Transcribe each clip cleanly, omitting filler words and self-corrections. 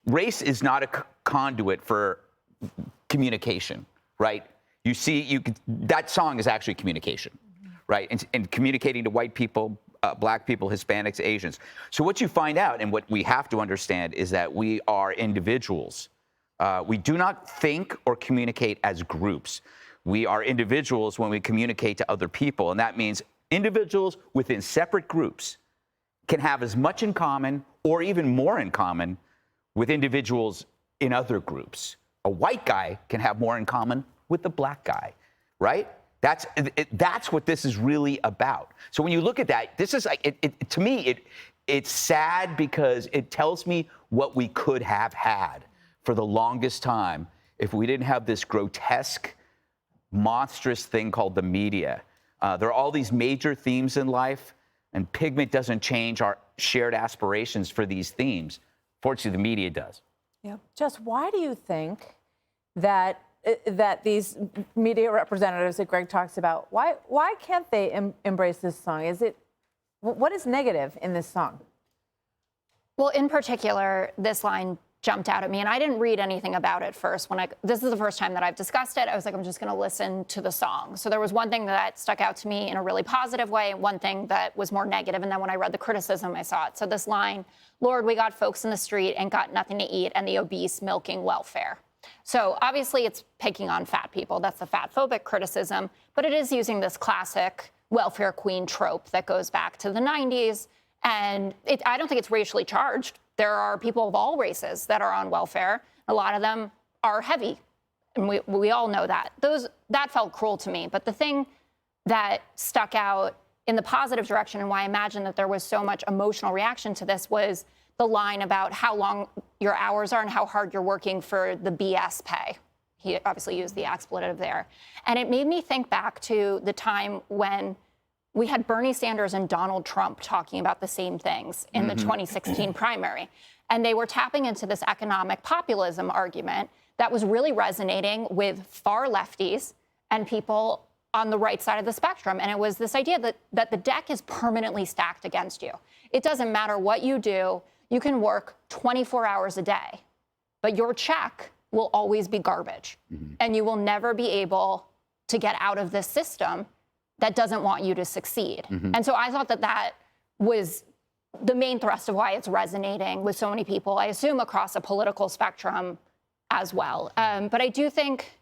race is not a conduit for communication, right? You see, that song is actually communication, right? And communicating to white people, black people, Hispanics, Asians. So what you find out, and what we have to understand, is that we are individuals. We do not think or communicate as groups. We are individuals when we communicate to other people, and that means individuals within separate groups can have as much in common or even more in common with individuals in other groups. A white guy can have more in common with the black guy, right? That's what this is really about. So when you look at that, this is like, to me, it's sad because it tells me what we could have had for the longest time if we didn't have this grotesque, monstrous thing called the media. There are all these major themes in life, and pigment doesn't change our shared aspirations for these themes. Fortunately, the media does. Yeah. Jess, why do you think that these media representatives that Greg talks about, why can't they embrace this song? What is negative in this song? Well, in particular, this line jumped out at me, and I didn't read anything about it first. This is the first time that I've discussed it. I was like, I'm just going to listen to the song. So there was one thing that stuck out to me in a really positive way, and one thing that was more negative. And then when I read the criticism, I saw it. So this line, Lord, we got folks in the street and got nothing to eat, and the obese milking welfare. So obviously it's picking on fat people. That's the fat-phobic criticism. But it is using this classic welfare queen trope that goes back to the 90s. And I don't think it's racially charged. There are people of all races that are on welfare. A lot of them are heavy, and we all know that. That felt cruel to me. But the thing that stuck out in the positive direction, and why I imagine that there was so much emotional reaction to this, was the line about how long your hours are and how hard you're working for the BS pay. He obviously used the expletive there. And it made me think back to the time when we had Bernie Sanders and Donald Trump talking about the same things in the 2016 primary. And they were tapping into this economic populism argument that was really resonating with far lefties and people on the right side of the spectrum. And it was this idea that the deck is permanently stacked against you. It doesn't matter what you do. You can work 24 hours a day, but your check will always be garbage. And you will never be able to get out of this system that doesn't want you to succeed. And so I thought that was the main thrust of why it's resonating with so many people, I assume across a political spectrum as well. But I do think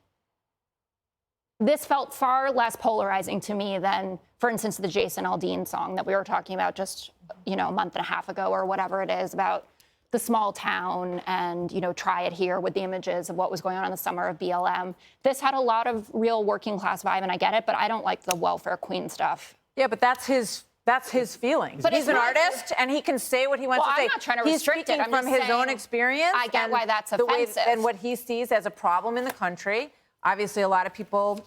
this felt far less polarizing to me than, for instance, the Jason Aldean song that we were talking about just, a month and a half ago or whatever it is, about the small town and, try it here, with the images of what was going on in the summer of BLM. This had a lot of real working class vibe, and I get it, but I don't like the welfare queen stuff. Yeah, but that's his feelings. But he's an artist, and he can say what he wants to say. I'm not trying to restrict it. He's speaking from his own experience. I get why that's offensive. And what he sees as a problem in the country. Obviously, a lot of people,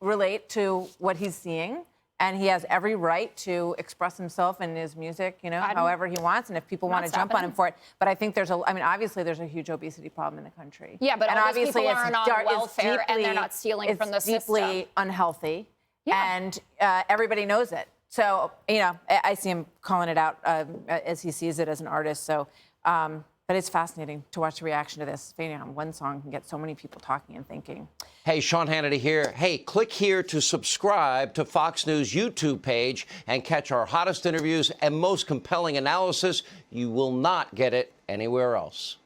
relate to what he's seeing. And he has every right to express himself in his music, however he wants, and if people want to jump on him for it. But I think obviously there's a huge obesity problem in the country. Yeah, but all those people aren't on welfare and they're not stealing from the system. It's deeply unhealthy, and everybody knows it. So, I see him calling it out as he sees it as an artist. So, but it's fascinating to watch the reaction to this. One song can get so many people talking and thinking. Hey, Sean Hannity here. Hey, click here to subscribe to Fox News YouTube page and catch our hottest interviews and most compelling analysis. You will not get it anywhere else.